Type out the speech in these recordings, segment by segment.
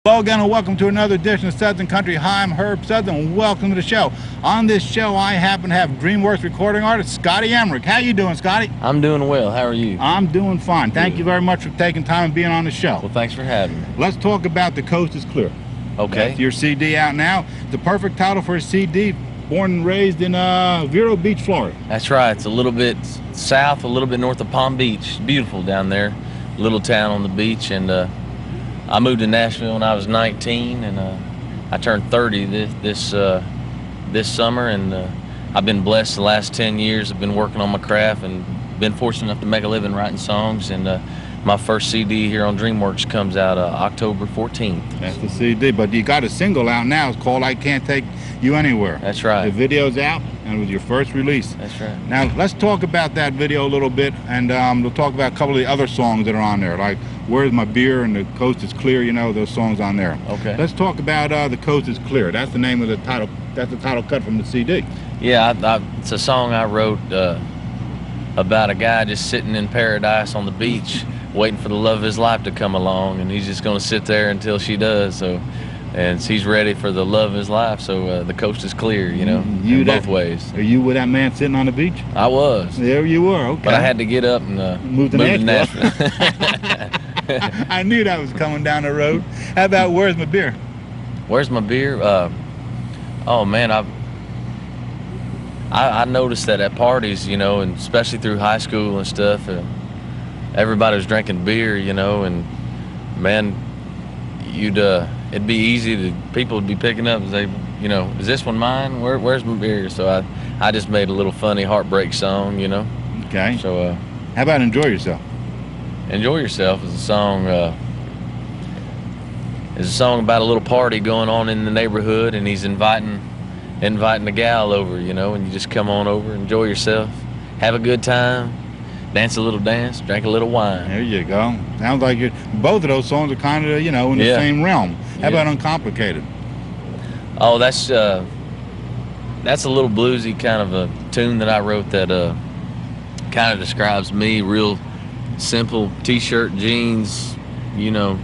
Hello again and welcome to another edition of Southern Country. Hi, I'm Herb Southern and welcome to the show. On this show I happen to have DreamWorks recording artist Scotty Emerick. How you doing, Scotty? I'm doing well. How are you? I'm doing fine. Thank you very much for taking time and being on the show. Well, thanks for having me. Let's talk about The Coast is Clear. Okay. That's your CD out now. The perfect title for a CD, born and raised in Vero Beach, Florida. That's right. It's a little bit south, a little bit north of Palm Beach. Beautiful down there. Little town on the beach. And I moved to Nashville when I was 19, and I turned 30 this summer, and I've been blessed the last 10 years. I've been working on my craft and been fortunate enough to make a living writing songs, and my first CD here on DreamWorks comes out October 14th. That's the CD, but you got a single out now. It's called I Can't Take You Anywhere. That's right. The video's out, and it was your first release. That's right. Now, let's talk about that video a little bit, and we'll talk about a couple of the other songs that are on there, like Where's My Beer and The Coast is Clear, you know, those songs on there. Okay. Let's talk about The Coast is Clear. That's the name of the title. That's the title cut from the CD. Yeah, it's a song I wrote about a guy just sitting in paradise on the beach waiting for the love of his life to come along, and he's just going to sit there until she does. And he's ready for the love of his life, so the coast is clear, you know, in both ways. Are you with that man sitting on the beach? I was. There you were, okay. But I had to get up and move to Nashville. I knew that was coming down the road. How about Where's My Beer? Where's My Beer? Oh, man, I noticed that at parties, you know, and especially through high school and stuff, everybody was drinking beer, you know, and, man, it'd be easy people would be picking up and say, you know, is this one mine? Where's my beer? So I just made a little funny heartbreak song, you know. Okay. So how about Enjoy Yourself? Enjoy Yourself is a song about a little party going on in the neighborhood, and he's inviting the gal over, you know, and you just come on over, enjoy yourself, have a good time, dance a little dance, drink a little wine. There you go. Sounds like both of those songs are kind of, you know, in the same realm. How about Uncomplicated? Oh, that's a little bluesy kind of a tune that I wrote that kind of describes me. Real simple t-shirt, jeans, you know,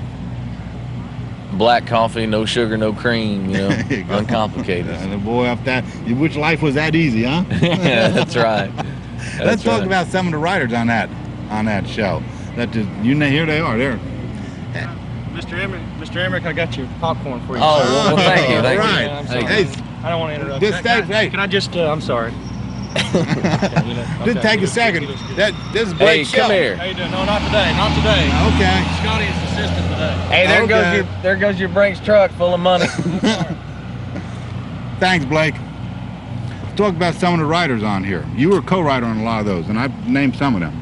black coffee, no sugar, no cream, you know, uncomplicated. And boy, up that, you wish life was that easy, huh? Yeah, that's right. Let's talk about some of the writers on that show. Here they are. There. Mr. Emerick, I got your popcorn for you. Oh, well, thank you. Thank right. you. I'm sorry. Hey, I don't want to interrupt. Can I just? I'm sorry. Just take a second. This is Blake's show. Come here. How you doing? No, not today. Not today. Okay. Scotty is assistant today. Hey, there goes your Brinks truck full of money. Thanks, Blake. Let's talk about some of the writers on here. You were a co-writer on a lot of those, and I've named some of them.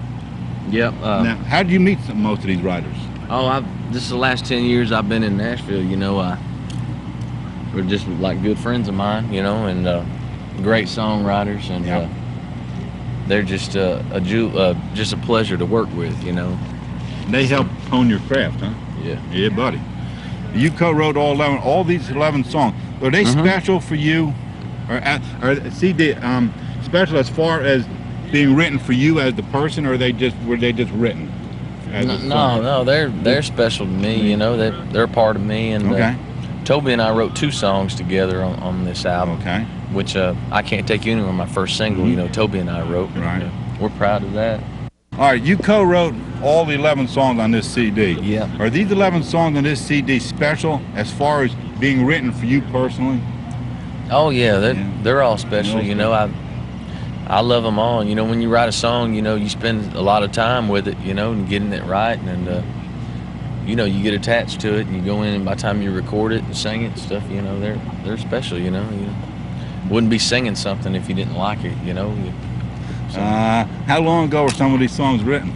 Yep. Now, how did you meet most of these writers? Oh, this is the last 10 years I've been in Nashville, you know. We're just like good friends of mine, you know, and great songwriters, and they're just a pleasure to work with, you know. They help hone your craft, huh? Yeah. Yeah, buddy. You co-wrote all these 11 songs. Are they special for you, or CD special as far as being written for you as the person, or were they just written? No, they're special to me, you know. They're a part of me, and Toby and I wrote 2 songs together on this album. Okay. Which I Can't Take You Anywhere, my first single, you know, Toby and I wrote. Right. We're proud of that. All right, you co-wrote all the 11 songs on this CD. Yeah. Are these 11 songs on this CD special as far as being written for you personally? Oh yeah, they're all special. You know, I love them all. You know, when you write a song, you know, you spend a lot of time with it, you know, and getting it right, and you know, you get attached to it, and you go in, and by the time you record it and sing it and stuff, you know, they're special. You know, you wouldn't be singing something if you didn't like it. You know. How long ago were some of these songs written?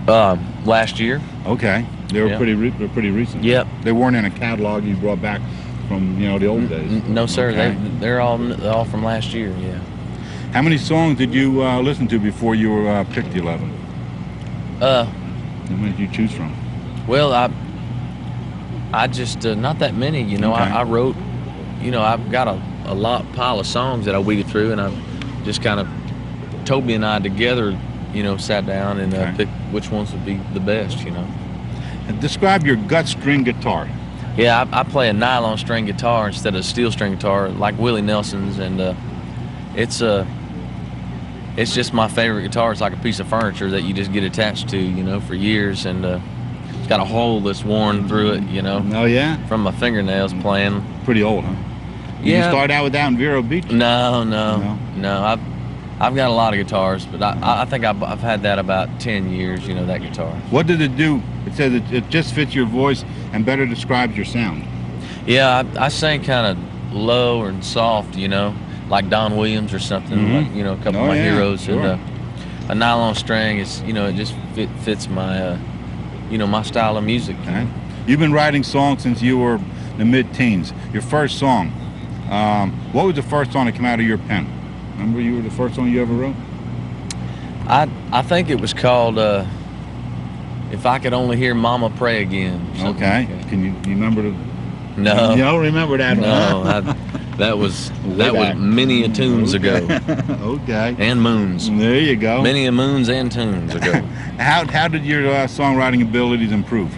Last year. Okay, they were pretty recent. Yep. They weren't in a catalog you brought back from, you know, the old days. No, sir. Okay. They're all from last year. Yeah. How many songs did you listen to before you were picked the 11? How many did you choose from? Well, I just not that many. You know, I wrote. You know, I've got a pile of songs that I weeded through, and I just kind of Toby and I together, you know, sat down and picked which ones would be the best. You know. And describe your gut string guitar. Yeah, I play a nylon string guitar instead of a steel string guitar, like Willie Nelson's, and it's just my favorite guitar. It's like a piece of furniture that you just get attached to, you know, for years, and it's got a hole that's worn through it, you know. Oh yeah. From my fingernails playing. Pretty old, huh? Yeah. You start out with that in Vero Beach? No. I've got a lot of guitars, but I think I've had that about 10 years, you know, that guitar. What did it do? It says it just fits your voice and better describes your sound. Yeah, I sing kind of low and soft, you know, like Don Williams or something, like, you know, a couple of my heroes. Sure. And a nylon string is, you know, it just fits my, you know, my style of music. Okay. You've been writing songs since you were in the mid-teens. Your first song, what was the first song that came out of your pen? Remember you were the first song you ever wrote? I think it was called If I Could Only Hear Mama Pray Again. Okay. Like Can you remember the... No. You don't remember that one? No, that was many a tunes ago. Okay. And moons. There you go. Many a moons and tunes ago. How did your songwriting abilities improve?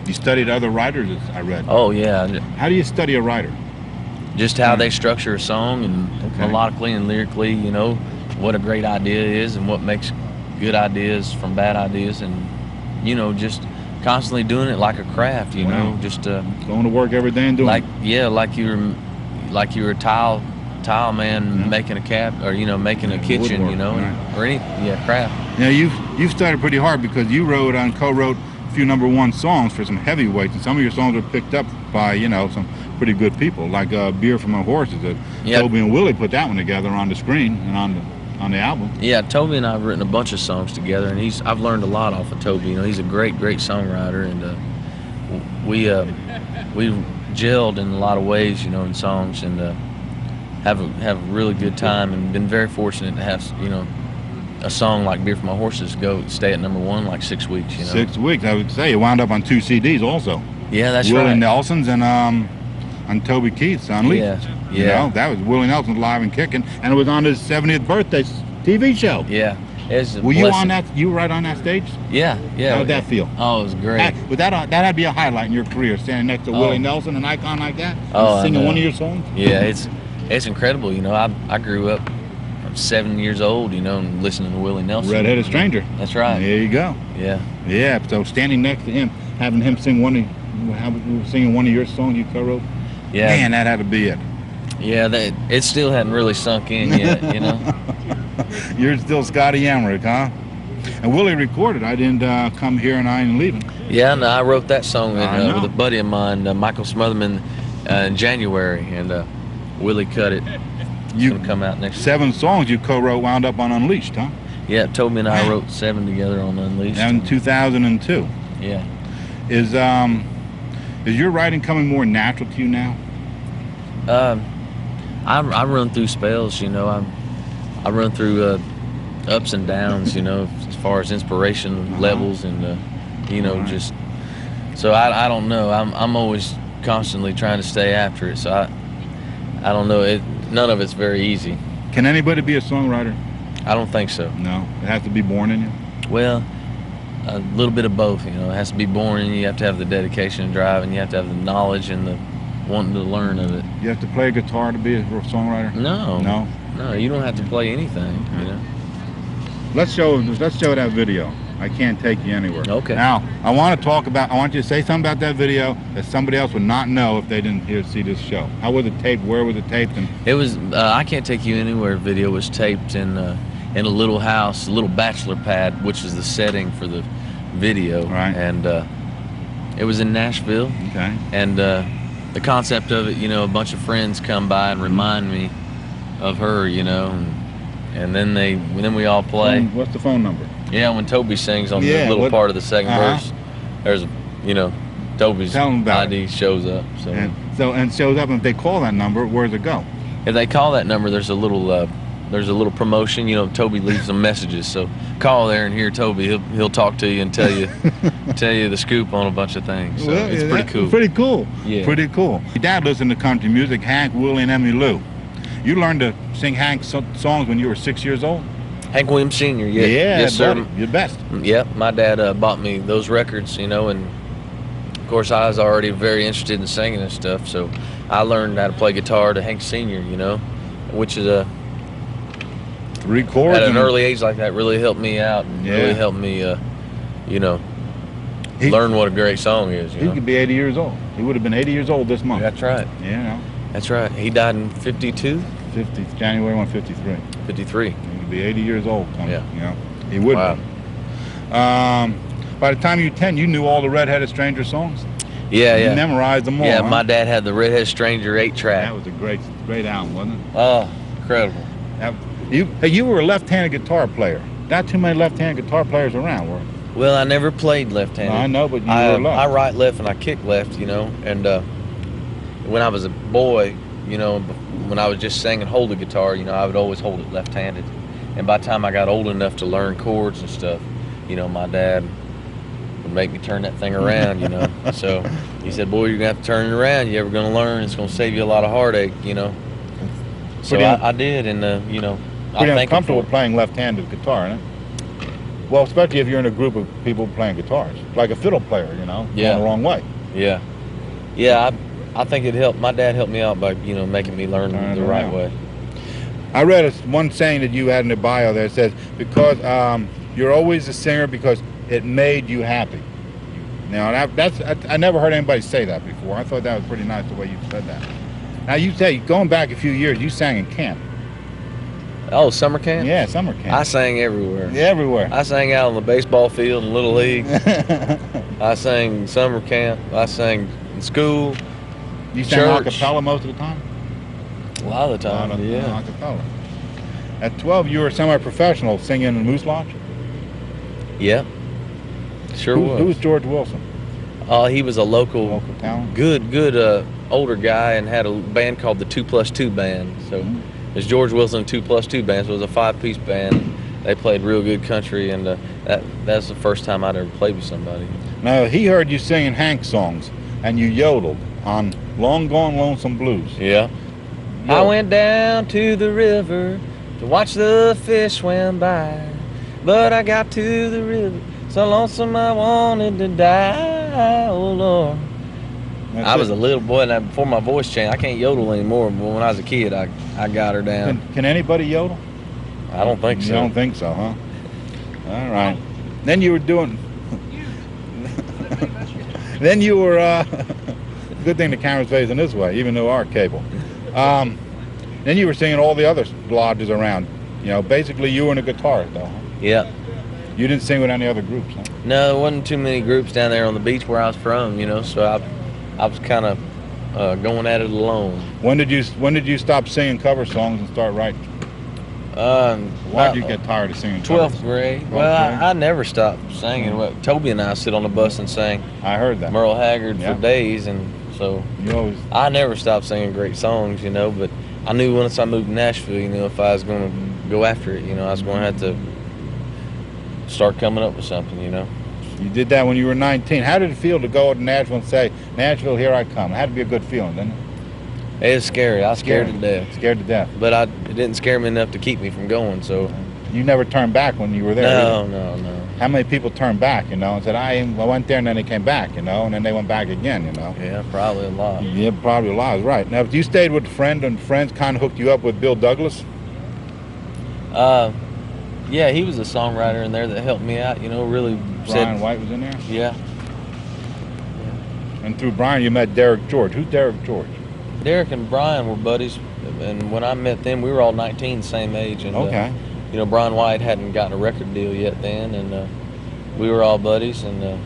You studied other writers, I read. Oh, yeah. How do you study a writer? Just how they structure a song, and melodically and lyrically, you know, what a great idea is and what makes good ideas from bad ideas, and, you know, just constantly doing it like a craft, you know, just going to work every day and doing like it. like you were a tile man making a cap, or, you know, making a kitchen, Woodwork, you know, or any craft. Now you've started pretty hard because you wrote and co-wrote a few #1 songs for some heavyweights, and some of your songs were picked up by, you know, some pretty good people, like Beer from a Horse. Toby and Willie put that one together on the screen and on the album. Yeah, Toby and I have written a bunch of songs together, and I've learned a lot off of Toby. You know, he's a great songwriter, and we gelled in a lot of ways, you know, in songs, and have a really good time, and been very fortunate to have, you know, a song like Beer from a Horses stay at #1 like 6 weeks, you know. 6 weeks, I would say. It wound up on 2 CDs also. Yeah, that's Willie right. Nelson's and Toby Keith's Unleashed. Yeah. You know, that was Willie Nelson's Live and Kicking, and it was on his 70th birthday TV show. Yeah. Were you on that? You were right on that stage? Yeah. How did that feel? Oh, it was great. That had to be a highlight in your career, standing next to Willie Nelson, an icon like that, singing one of your songs. Yeah, it's incredible. You know, I grew up. I'm 7 years old, you know, and listening to Willie Nelson. Redheaded Stranger. That's right. There you go. Yeah. Yeah. So standing next to him, having him sing singing one of your songs you co-wrote. Yeah. Man, that had to be it. Yeah, it still hadn't really sunk in yet, you know. You're still Scotty Emerick, huh? And Willie recorded I Didn't Come Here and I Ain't Leaving. Yeah, no, I wrote that song with a buddy of mine, Michael Smotherman, in January, and Willie cut it. It's gonna come out next 7 songs you co-wrote wound up on Unleashed, huh? Yeah, Toby and I wrote 7 together on Unleashed. In 2002. Yeah. Is your writing coming more natural to you now? I run through spells, you know. I run through ups and downs, you know, as far as inspiration levels, and you know, just so I don't know. I'm always constantly trying to stay after it. So I don't know. None of it's very easy. Can anybody be a songwriter? I don't think so. No, it has to be born in you. Well, a little bit of both, you know. It has to be born in you. You have to have the dedication and drive, and you have to have the knowledge and the wanting to learn of it. You have to play a guitar to be a songwriter? No, you don't have to play anything, you know. Let's show that video. I Can't Take You Anywhere. Okay. Now, I want you to say something about that video that somebody else would not know if they didn't see this show. How was it taped? Where was it taped? And it was I Can't Take You Anywhere video was taped in a little house, a little bachelor pad, which is the setting for the video. Right. And it was in Nashville. Okay. And the concept of it, you know, a bunch of friends come by and remind me of her, you know, and then we all play. What's the phone number? Yeah, when Toby sings on the little part of the second verse, there's, you know, Toby's ID shows up. So and shows up, and if they call that number, where does it go? If they call that number, there's a little promotion. You know, Toby leaves some messages, so call there and hear Toby. He'll talk to you and tell you the scoop on a bunch of things. So it's pretty cool. Pretty cool. Yeah. Pretty cool. Your dad listened to country music, Hank, Willie, and Emmy Lou. You learned to sing Hank's songs when you were 6 years old? Hank Williams Sr., yeah. Yeah, yes, sir. Buddy, you're best. Yep, my dad bought me those records, you know, and course, I was already very interested in singing and stuff, so I learned how to play guitar to Hank Sr., you know, which is at an early age like that really helped me out and really helped me, you know, learn what a great song is. He could be 80 years old. He would have been 80 years old this month. That's right. Yeah. That's right. He died in 52? January 1, 53. 53. He would be 80 years old. Yeah. You know, he would be. By the time you were 10, you knew all the Red-Headed Stranger songs? Yeah, You memorized them all, Yeah, huh? my dad had the Red-Headed Stranger 8-track. That was a great album, wasn't it? Oh, incredible. You were a left-handed guitar player. Not too many left-handed guitar players around, were there? Well, I never played left-handed. No, I know, but you were left. I write left and I kick left, you know, and when I was a boy, you know, when I was just singing hold the guitar, you know, I would always hold it left-handed. And by the time I got old enough to learn chords and stuff, you know, my dad would make me turn that thing around, you know. So he said, boy, you're going to have to turn it around. You're ever going to learn. It's going to save you a lot of heartache, you know. So I did, and, you know, pretty uncomfortable playing left-handed guitar, isn't it? Well, especially if you're in a group of people playing guitars. Like a fiddle player, you know, going the wrong way. Yeah. Yeah, I think it helped. My dad helped me out by, you know, making me learn the right way. I read one saying that you had in the bio there. It says, because you're always a singer because it made you happy. Now, I never heard anybody say that before. I thought that was pretty nice the way you said that. Now, you say, going back a few years, you sang in camp. Oh, summer camp? Yeah, summer camp. I sang everywhere. Yeah, everywhere. I sang out on the baseball field in Little League. I sang summer camp. I sang in school. You sang a cappella most of the time? A lot of the time, A cappella. At 12, you were semi-professional singing in Moose Lodge? Yeah, sure was. Who was George Wilson? He was a local talent? Good older guy and had a band called the 2+2 Band. So it was George Wilson 2+2 Band, so it was a 5-piece band. They played real good country, and that's the first time I'd ever played with somebody. Now, he heard you singing Hank songs, and you yodeled on Long Gone Lonesome Blues. Yeah. I went down to the river to watch the fish swim by, but I got to the river so lonesome I wanted to die, oh Lord. I was a little boy, and before my voice changed, I can't yodel anymore, but when I was a kid, I got her down. Can anybody yodel? I don't think so. You don't think so, huh? All right. Then you were doing... then you were... Good thing the camera's facing this way, even though our cable. Then you were singing all the other lodges around. You know, basically you were a guitarist, though. Huh? Yeah. You didn't sing with any other groups, huh? No, there wasn't too many groups down there on the beach where I was from, you know, so I was kind of going at it alone. When did you stop singing cover songs and start writing? Why did you get tired of singing? 12th grade. Well, I never stopped singing. Well, Toby and I sit on the bus and sang. I heard that. Merle Haggard for days, and so I never stopped singing great songs, you know. But I knew once I moved to Nashville, you know, if I was going to go after it, you know, I was going to have to start coming up with something, you know. You did that when you were 19. How did it feel to go to Nashville and say, "Nashville, here I come"? It had to be a good feeling, didn't it? It was scary. I was scared to death. Scared to death. But it didn't scare me enough to keep me from going, so. You never turned back when you were there, No. How many people turned back, you know, and said, I went there, and then they came back, you know, and then they went back again, you know? Yeah, probably a lot. Yeah, probably a lot, right. Now, if you stayed with a friend and friends kind of hooked you up with Bill Douglas? Yeah, he was a songwriter in there that helped me out, you know, really Brian White was in there? Yeah. And through Brian, you met Derek George. Who's Derek George? Derek and Brian were buddies, and when I met them, we were all 19, same age. And, you know, Brian White hadn't gotten a record deal yet then, and we were all buddies, and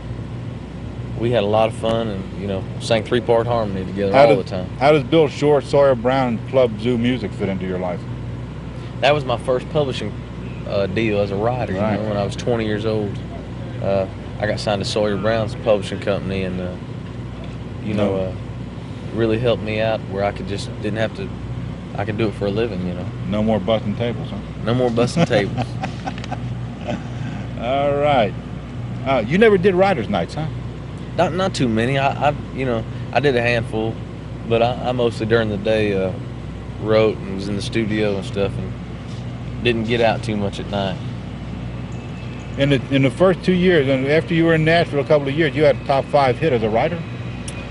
we had a lot of fun, and, you know, sang 3-part harmony together all the time. How does Bill Short, Sawyer Brown, and Club Zoo music fit into your life? That was my first publishing deal as a writer, you know, when I was 20 years old. I got signed to Sawyer Brown's publishing company, and, you know, really helped me out where I could just I could do it for a living, you know. No more busting tables, huh? No more busting tables. All right. You never did writers' nights, huh? Not too many. You know, I did a handful, but I mostly during the day wrote and was in the studio and stuff, and didn't get out too much at night. In the first 2 years, and after you were in Nashville a couple of years, you had a top 5 hit as a writer?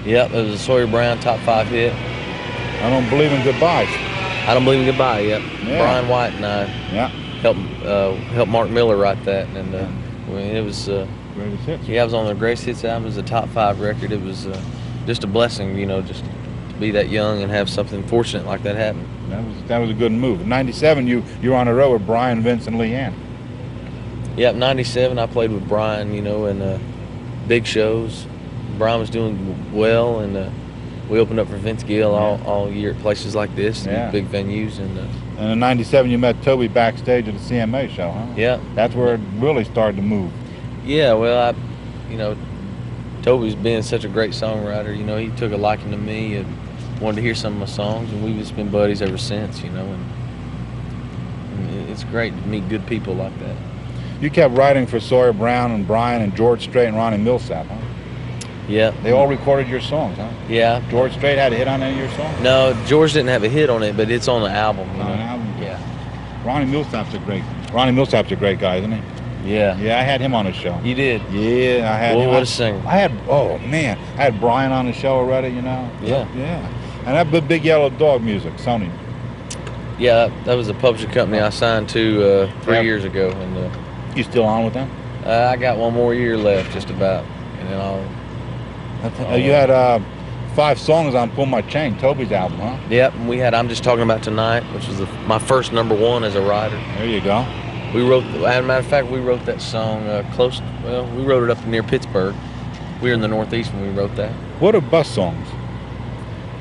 Yep, it was a Sawyer Brown top 5 hit. I Don't Believe in Goodbyes. I Don't Believe in Goodbye. Yep. Yeah. Brian White and I helped Mark Miller write that, and it was Greatest hits. yeah, it was on the Greatest Hits album. It was a top 5 record. It was just a blessing, you know, just to be that young and have something fortunate like that happen. That was a good move. In '97, you were on the road with Brian, Vince, and Leanne. Yep, '97 I played with Brian, you know, in big shows. Brian was doing well, and we opened up for Vince Gill all year at places like this, big venues. And in '97, you met Toby backstage at the CMA show, huh? Yeah. That's where it really started to move. Yeah, well, you know, Toby's been such a great songwriter. You know, he took a liking to me and wanted to hear some of my songs, and we've just been buddies ever since, you know. And it's great to meet good people like that. You kept writing for Sawyer Brown and Brian and George Strait and Ronnie Millsap, huh? Yeah. They all recorded your songs, huh? Yeah. George Strait had a hit on any of your songs? No, George didn't have a hit on it, but it's on the album. You know? On the album? Yeah. Ronnie Millsap's a great guy, isn't he? Yeah. Yeah, I had him on the show. You did? Yeah, I had him. What a singer. I had Brian on the show already, you know? Yeah. Yeah. And that Big Yellow Dog music, Sony. Yeah, that was a publishing company I signed to 3 years ago, and You still on with them? I got one more year left, just about, and then I'll. You had 5 songs on Pull My Chain, Toby's album, huh? Yep, and we had I'm Just Talking About Tonight, which was my first #1 as a writer. There you go. We wrote, as a matter of fact, we wrote that song we wrote it up near Pittsburgh. We were in the Northeast when we wrote that. What are bus songs?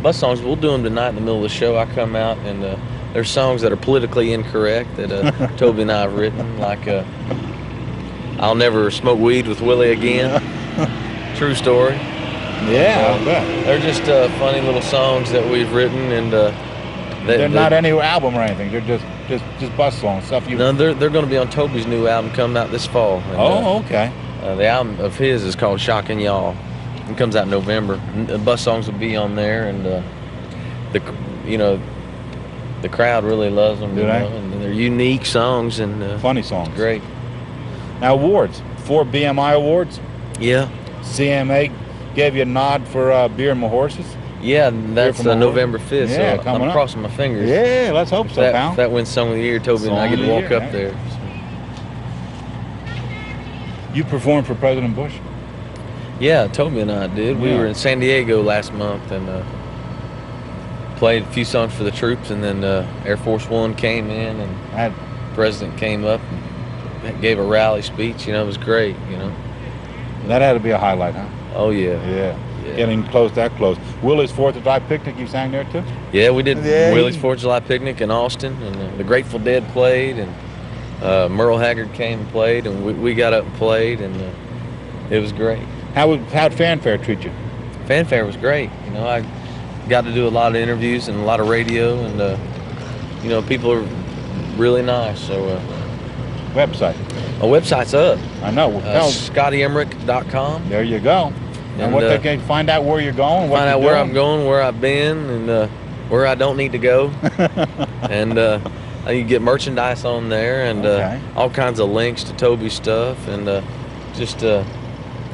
Bus songs, we'll do them tonight in the middle of the show. I come out, and there's songs that are politically incorrect that Toby and I have written, like I'll Never Smoke Weed with Willie Again. True story. Yeah, I bet. They're just funny little songs that we've written, and they're not any album or anything. They're just bus songs, stuff you. No, they're going to be on Toby's new album coming out this fall. And, okay. The album of his is called Shockin' Y'all. It comes out in November. And the bus songs will be on there, and the crowd really loves them. Do they? And they're unique songs and funny songs. It's great. Now awards, 4 BMI awards. Yeah. CMA gave you a nod for Beer and My Horses. Yeah, that's November 5th. Yeah, so I'm crossing my fingers. Yeah, let's hope so, pal. If that wins Song of the Year, Toby and I get to walk up there. You performed for President Bush? Yeah, Toby and I did. We were in San Diego last month and played a few songs for the troops, and then Air Force One came in, and the President came up and gave a rally speech. You know, it was great, you know. That had to be a highlight, huh? Oh, yeah. Yeah. Getting close, that close. Willie's 4th of July Picnic, you sang there too? Yeah, we did Willie's 4th of July Picnic in Austin, and the Grateful Dead played, and Merle Haggard came and played, and we got up and played, and it was great. How'd Fanfare treat you? Fanfare was great. You know, I got to do a lot of interviews and a lot of radio, and you know, people are really nice. So website? My website's up. I know. ScottyEmerick.com. There you go. And what they can find out where you're going, find out where I'm going, where I've been, and where I don't need to go. And you get merchandise on there, and all kinds of links to Toby's stuff, and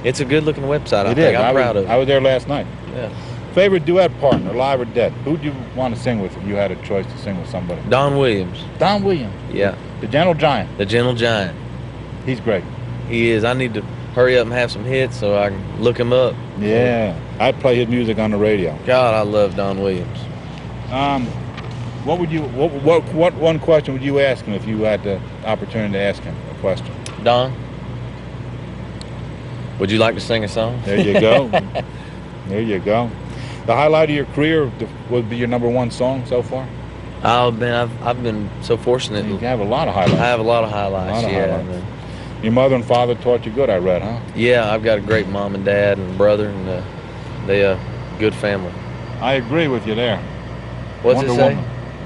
it's a good-looking website. I'm proud of it. I was there last night. Yeah. Favorite duet partner, live or dead? Who'd you want to sing with if you had a choice to sing with somebody? Don Williams. Don Williams. Yeah. The Gentle Giant. The Gentle Giant. He's great. He is. I need to hurry up and have some hits so I can look him up. Yeah. I'd play his music on the radio. God, I love Don Williams. What one question would you ask him if you had the opportunity to ask him a question? Don, would you like to sing a song? There you go. There you go. The highlight of your career would be your #1 song so far? Oh man, I've been so fortunate. You have a lot of highlights. I have a lot of highlights. Highlights. Your mother and father taught you good, I read, huh? Yeah, I've got a great mom and dad and brother, and they good family. I agree with you there. What's it say?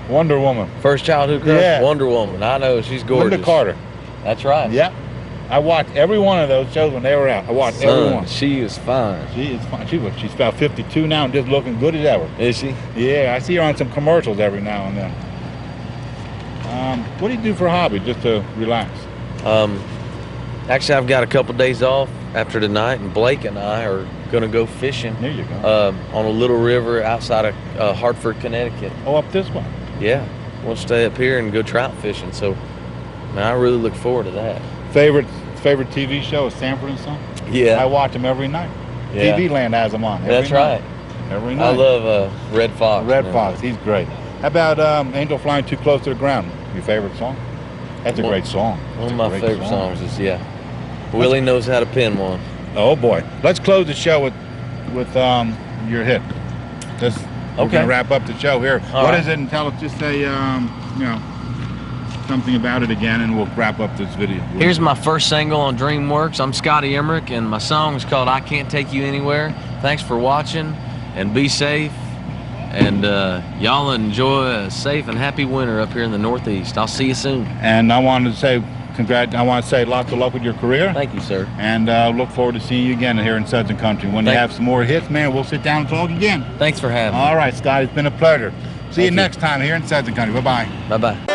Wonder Woman. First childhood crush? Yeah. Wonder Woman. I know, she's gorgeous. Linda Carter. That's right. Yep. I watched every one of those shows when they were out. I watched every one. She is fine. She is fine. She's about 52 now and just looking good as ever. Is she? Yeah, I see her on some commercials every now and then. What do you do for a hobby, just to relax? Actually, I've got a couple days off after tonight, and Blake and I are gonna go fishing. There you go. On a little river outside of Hartford, Connecticut. Oh, up this one. Yeah, we'll stay up here and go trout fishing. So, man, I really look forward to that. Favorite TV show is Sanford and Son? Yeah. I watch them every night. Yeah. TV Land has them on. That's right. Every night. I love Red Fox. Red Fox, he's great. How about Angel Flying Too Close to the Ground? Your favorite song? That's a great song. One of my favorite songs is, Willie knows how to pin one. Oh boy. Let's close the show with your hit. We're gonna wrap up the show here. What is it? And tell us, just say, something about it again, and we'll wrap up this video. Here's my first single on DreamWorks. I'm Scotty Emerick, and my song is called I Can't Take You Anywhere. Thanks for watching, and be safe. And y'all enjoy a safe and happy winter up here in the Northeast. I'll see you soon. And I wanted to say I want to say lots of luck with your career. Thank you, sir. And look forward to seeing you again here in Southern Country. When you have some more hits, man, we'll sit down and talk again. Thanks for having me. All right, Scott, it's been a pleasure. See you next time here in Southern Country. Bye-bye. Bye-bye.